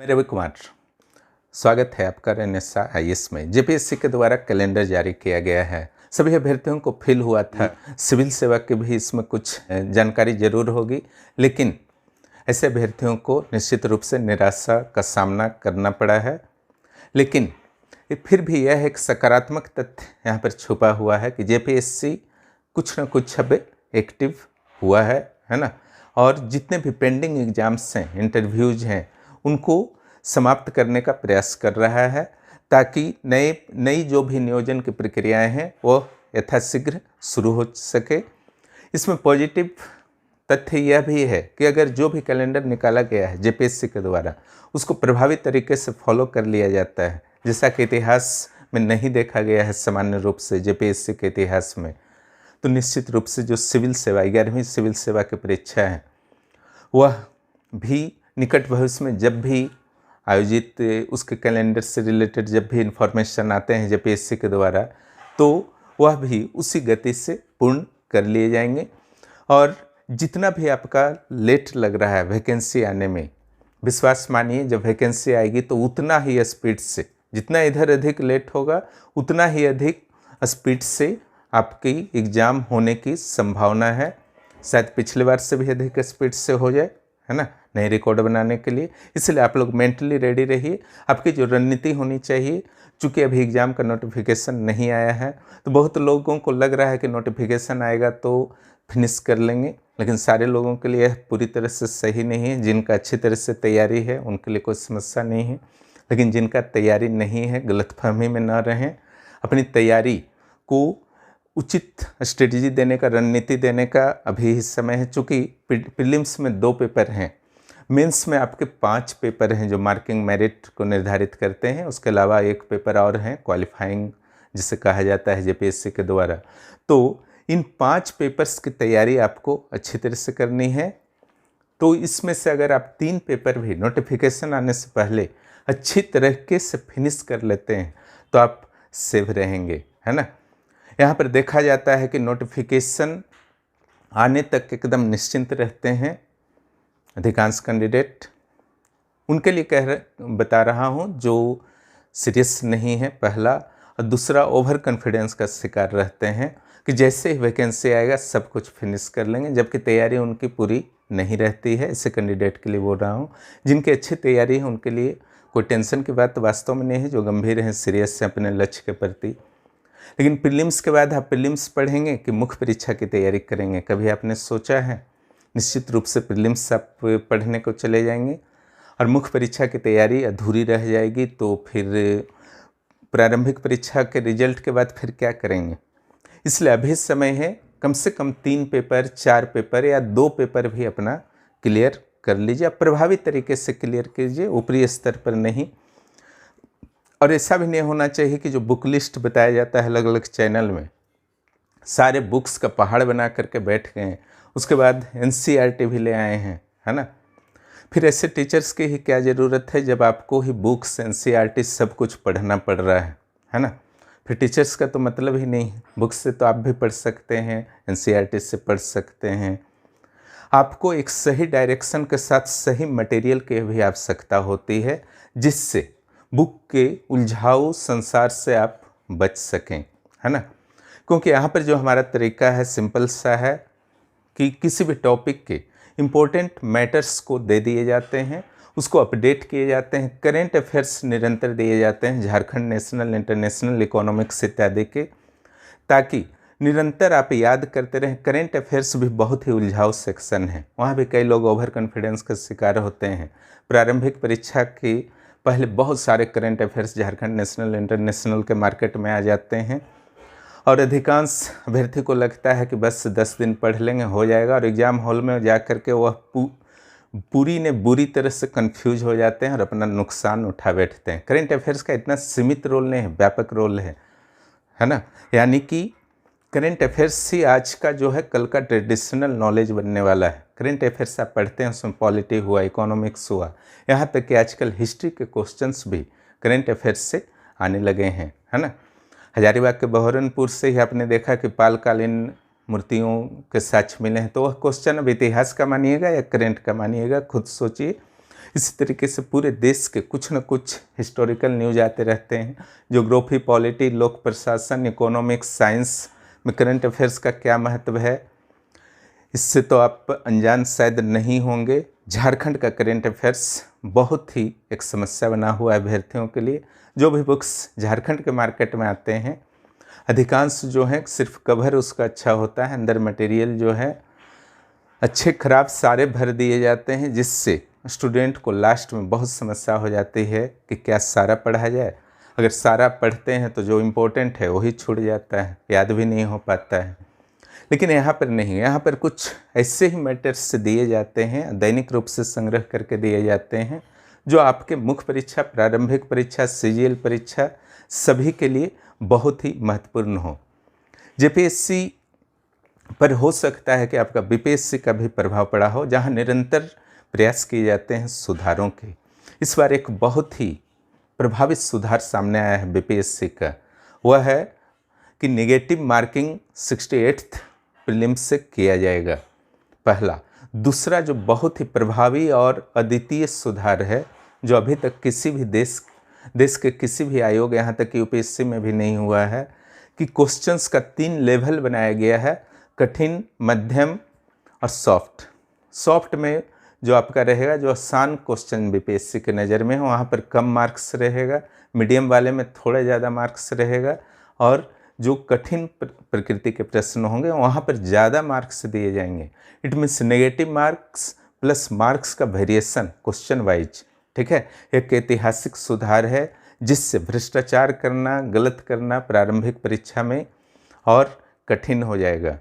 मैं रवि कुमार, स्वागत है आपका RNSA-IS में। जेपीएससी के द्वारा कैलेंडर जारी किया गया है। सभी अभ्यर्थियों को फील हुआ था सिविल सेवा की भी इसमें कुछ जानकारी जरूर होगी, लेकिन ऐसे अभ्यर्थियों को निश्चित रूप से निराशा का सामना करना पड़ा है। लेकिन फिर भी यह एक सकारात्मक तथ्य यहाँ पर छुपा हुआ है कि जेपीएससी कुछ न कुछ अब एक्टिव हुआ है ना। और जितने भी पेंडिंग एग्जाम्स हैं, इंटरव्यूज हैं, उनको समाप्त करने का प्रयास कर रहा है ताकि नई जो भी नियोजन की प्रक्रियाएं हैं वो यथाशीघ्र शुरू हो सके। इसमें पॉजिटिव तथ्य यह भी है कि अगर जो भी कैलेंडर निकाला गया है जेपीएससी के द्वारा उसको प्रभावी तरीके से फॉलो कर लिया जाता है, जैसा कि इतिहास में नहीं देखा गया है सामान्य रूप से जेपीएससी के इतिहास में, तो निश्चित रूप से जो सिविल सेवा 11वीं सिविल सेवा की परीक्षा है वह भी निकट भविष्य में जब भी आयोजित उसके कैलेंडर से रिलेटेड जब भी इंफॉर्मेशन आते हैं जेपीएससी के द्वारा, तो वह भी उसी गति से पूर्ण कर लिए जाएंगे। और जितना भी आपका लेट लग रहा है वैकेंसी आने में, विश्वास मानिए जब वैकेंसी आएगी तो उतना ही स्पीड से, जितना इधर अधिक लेट होगा उतना ही अधिक स्पीड से आपकी एग्ज़ाम होने की संभावना है। शायद पिछले बार से भी अधिक स्पीड से हो जाए, है ना, नए रिकॉर्ड बनाने के लिए। इसलिए आप लोग मेंटली रेडी रहिए। आपकी जो रणनीति होनी चाहिए, चूँकि अभी एग्ज़ाम का नोटिफिकेशन नहीं आया है तो बहुत लोगों को लग रहा है कि नोटिफिकेशन आएगा तो फिनिश कर लेंगे, लेकिन सारे लोगों के लिए पूरी तरह से सही नहीं है। जिनका अच्छी तरह से तैयारी है उनके लिए कोई समस्या नहीं है, लेकिन जिनका तैयारी नहीं है गलतफहमी में न रहें। अपनी तैयारी को उचित स्ट्रेटजी देने का, रणनीति देने का अभी ही समय है। चूँकि प्रीलिम्स में 2 पेपर हैं, मेंस में आपके 5 पेपर हैं जो मार्किंग मेरिट को निर्धारित करते हैं। उसके अलावा 1 पेपर और हैं क्वालिफाइंग जिसे कहा जाता है जेपीएससी के द्वारा। तो इन 5 पेपर्स की तैयारी आपको अच्छी तरह से करनी है। तो इसमें से अगर आप 3 पेपर भी नोटिफिकेशन आने से पहले अच्छी तरीके से फिनिश कर लेते हैं तो आप सेफ रहेंगे, है ना। यहाँ पर देखा जाता है कि नोटिफिकेशन आने तक एकदम निश्चिंत रहते हैं अधिकांश कैंडिडेट। उनके लिए बता रहा हूँ जो सीरियस नहीं है, पहला। और दूसरा, ओवर कॉन्फिडेंस का शिकार रहते हैं कि जैसे ही वैकेंसी आएगा सब कुछ फिनिश कर लेंगे, जबकि तैयारी उनकी पूरी नहीं रहती है। ऐसे कैंडिडेट के लिए बोल रहा हूँ। जिनकी अच्छी तैयारी है उनके लिए कोई टेंशन की बात वास्तव में नहीं है, जो गंभीर हैं, सीरियस हैं अपने लक्ष्य के प्रति। लेकिन प्रीलिम्स के बाद आप प्रीलिम्स पढ़ेंगे कि मुख्य परीक्षा की तैयारी करेंगे, कभी आपने सोचा है? निश्चित रूप से प्रीलिम्स आप पढ़ने को चले जाएंगे और मुख्य परीक्षा की तैयारी अधूरी रह जाएगी, तो फिर प्रारंभिक परीक्षा के रिजल्ट के बाद फिर क्या करेंगे? इसलिए अभी समय है, कम से कम 3 पेपर, 4 पेपर या 2 पेपर भी अपना क्लियर कर लीजिए। आप प्रभावी तरीके से क्लियर कीजिए, ऊपरी स्तर पर नहीं। और ऐसा भी नहीं होना चाहिए कि जो बुक लिस्ट बताया जाता है अलग अलग चैनल में, सारे बुक्स का पहाड़ बना करके बैठ गए हैं, उसके बाद एनसीईआरटी भी ले आए हैं, है ना। फिर ऐसे टीचर्स की ही क्या ज़रूरत है जब आपको ही बुक्स, एनसीईआरटी सब कुछ पढ़ना पड़ रहा है ना। फिर टीचर्स का तो मतलब ही नहीं। बुक्स से तो आप भी पढ़ सकते हैं, एनसीईआरटी से पढ़ सकते हैं। आपको एक सही डायरेक्शन के साथ सही मटेरियल की भी आवश्यकता होती है, जिससे बुक के उलझाऊ संसार से आप बच सकें, है ना। क्योंकि यहाँ पर जो हमारा तरीका है सिंपल सा है कि किसी भी टॉपिक के इम्पोर्टेंट मैटर्स को दे दिए जाते हैं, उसको अपडेट किए जाते हैं, करेंट अफेयर्स निरंतर दिए जाते हैं, झारखंड नेशनल, इंटरनेशनल, इकोनॉमिक्स इत्यादि के, ताकि निरंतर आप याद करते रहें। करेंट अफेयर्स भी बहुत ही उलझाऊ सेक्शन है, वहाँ भी कई लोग ओवर कॉन्फिडेंस का शिकार होते हैं। प्रारंभिक परीक्षा की पहले बहुत सारे current affairs Jharkhand national, international के मार्केट में आ जाते हैं और अधिकांश अभ्यर्थी को लगता है कि बस 10 दिन पढ़ लेंगे हो जाएगा, और एग्ज़ाम हॉल में जा कर के वह पूरी ने बुरी तरह से कंफ्यूज हो जाते हैं और अपना नुकसान उठा बैठते हैं। करेंट अफेयर्स का इतना सीमित रोल नहीं है, व्यापक रोल है ना। यानी कि करेंट अफेयर्स ही आज का जो है कल का ट्रेडिशनल नॉलेज बनने वाला है। करेंट अफेयर्स आप पढ़ते हैं, उसमें पॉलिटी हुआ, इकोनॉमिक्स हुआ, यहाँ तक कि आजकल हिस्ट्री के क्वेश्चंस भी करेंट अफेयर्स से आने लगे हैं, है ना। हजारीबाग के बहरनपुर से ही आपने देखा कि पालकालीन मूर्तियों के साक्ष्य मिले हैं, तो वह क्वेश्चन अब इतिहास का मानिएगा या करेंट का मानिएगा, खुद सोचिए। इसी तरीके से पूरे देश के कुछ न कुछ हिस्टोरिकल न्यूज आते रहते हैं। ज्योग्राफी, पॉलिटी, लोक प्रशासन, इकोनॉमिक्स, साइंस में करंट अफेयर्स का क्या महत्व है, इससे तो आप अनजान शायद नहीं होंगे। झारखंड का करंट अफेयर्स बहुत ही एक समस्या बना हुआ है अभ्यर्थियों के लिए। जो भी बुक्स झारखंड के मार्केट में आते हैं, अधिकांश जो है सिर्फ कवर उसका अच्छा होता है, अंदर मटेरियल जो है अच्छे खराब सारे भर दिए जाते हैं, जिससे स्टूडेंट को लास्ट में बहुत समस्या हो जाती है कि क्या सारा पढ़ा जाए। अगर सारा पढ़ते हैं तो जो इम्पोर्टेंट है वही छूट जाता है, याद भी नहीं हो पाता है। लेकिन यहाँ पर नहीं, यहाँ पर कुछ ऐसे ही मैटर्स दिए जाते हैं, दैनिक रूप से संग्रह करके दिए जाते हैं, जो आपके मुख्य परीक्षा, प्रारंभिक परीक्षा, सीजीएल परीक्षा सभी के लिए बहुत ही महत्वपूर्ण हो। जेपीएससी पर हो सकता है कि आपका बीपीएससी का भी प्रभाव पड़ा हो, जहाँ निरंतर प्रयास किए जाते हैं सुधारों के। इस बार एक बहुत ही प्रभावित सुधार सामने आया है बीपीएससी का, वह है कि नेगेटिव मार्किंग 68th प्रीलिम्स से किया जाएगा, पहला। दूसरा जो बहुत ही प्रभावी और अद्वितीय सुधार है, जो अभी तक किसी भी देश के किसी भी आयोग, यहाँ तक कि यूपीएससी में भी नहीं हुआ है, कि क्वेश्चंस का 3 लेवल बनाया गया है, कठिन, मध्यम और सॉफ्ट। सॉफ्ट में जो आपका रहेगा, जो आसान क्वेश्चन बीपीएससी के नज़र में हो, वहाँ पर कम मार्क्स रहेगा, मीडियम वाले में थोड़ा ज़्यादा मार्क्स रहेगा, और जो कठिन प्रकृति के प्रश्न होंगे वहाँ पर ज़्यादा मार्क्स दिए जाएंगे। It means negative marks plus marks का वेरिएशन क्वेश्चन वाइज, ठीक है। एक ऐतिहासिक सुधार है, जिससे भ्रष्टाचार करना, गलत करना प्रारंभिक परीक्षा में और कठिन हो जाएगा।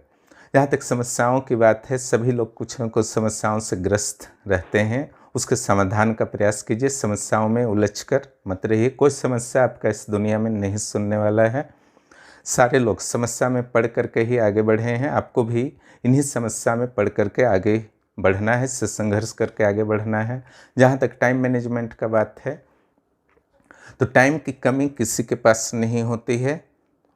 जहाँ तक समस्याओं की बात है, सभी लोग कुछ न कुछ समस्याओं से ग्रस्त रहते हैं, उसके समाधान का प्रयास कीजिए, समस्याओं में उलझकर मत रहिए। कोई समस्या आपका इस दुनिया में नहीं सुनने वाला है। सारे लोग समस्या में पढ़ करके ही आगे बढ़े हैं, आपको भी इन्हीं समस्या में पढ़ करके आगे बढ़ना है, इससे संघर्ष करके आगे बढ़ना है। जहाँ तक टाइम मैनेजमेंट का बात है, तो टाइम की कमी किसी के पास नहीं होती है,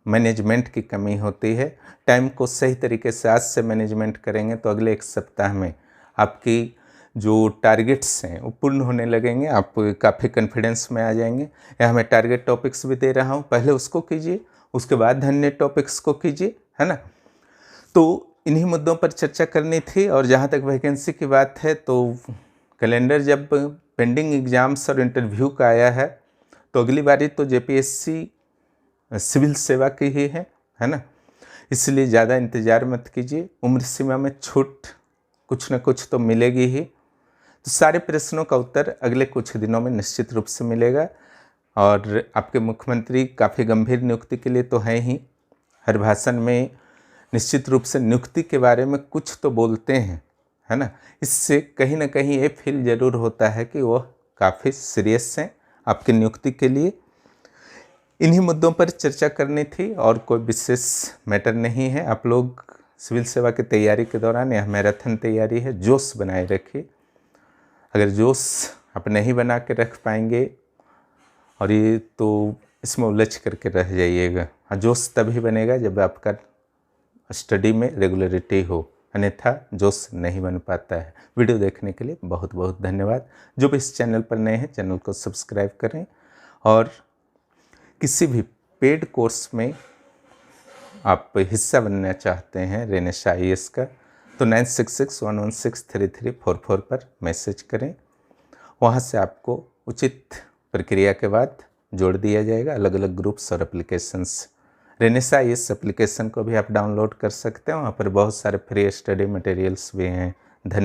मैनेजमेंट की कमी होती है। टाइम को सही तरीके से आज से मैनेजमेंट करेंगे तो अगले 1 सप्ताह में आपकी जो टारगेट्स हैं वो पूर्ण होने लगेंगे, आप काफ़ी कॉन्फिडेंस में आ जाएंगे। यहाँ मैं टारगेट टॉपिक्स भी दे रहा हूँ, पहले उसको कीजिए, उसके बाद अन्य टॉपिक्स को कीजिए, है ना। तो इन्हीं मुद्दों पर चर्चा करनी थी। और जहाँ तक वैकेंसी की बात है, तो कैलेंडर जब पेंडिंग एग्ज़ाम्स और इंटरव्यू का आया है, तो अगली बारी तो जेपीएससी सिविल सेवा की ही है ना, इसलिए ज़्यादा इंतज़ार मत कीजिए। उम्र सीमा में छूट कुछ न कुछ तो मिलेगी ही। तो सारे प्रश्नों का उत्तर अगले कुछ दिनों में निश्चित रूप से मिलेगा। और आपके मुख्यमंत्री काफ़ी गंभीर नियुक्ति के लिए तो हैं ही, हर भाषण में निश्चित रूप से नियुक्ति के बारे में कुछ तो बोलते हैं, है ना। इससे कहीं ना कहीं ये फील ज़रूर होता है कि वह काफ़ी सीरियस हैं आपकी नियुक्ति के लिए। इन्हीं मुद्दों पर चर्चा करनी थी और कोई विशेष मैटर नहीं है। आप लोग सिविल सेवा की तैयारी के दौरान, यह मैराथन तैयारी है, जोश बनाए रखिए। अगर जोश आप नहीं बना के रख पाएंगे और ये तो इसमें उलझ करके रह जाइएगा। हाँ, जोश तभी बनेगा जब आपका स्टडी में रेगुलरिटी हो, अन्यथा जोश नहीं बन पाता है। वीडियो देखने के लिए बहुत बहुत धन्यवाद। जो भी इस चैनल पर नए हैं, चैनल को सब्सक्राइब करें। और किसी भी पेड कोर्स में आप हिस्सा बनना चाहते हैं रेनेसा IAS का, तो 9661163344 पर मैसेज करें। वहाँ से आपको उचित प्रक्रिया के बाद जोड़ दिया जाएगा, अलग अलग ग्रुप्स और एप्लीकेशंस। रेनेसा IAS एप्लीकेशन को भी आप डाउनलोड कर सकते हैं, वहाँ पर बहुत सारे फ्री स्टडी मटेरियल्स भी हैं। धन्यवाद।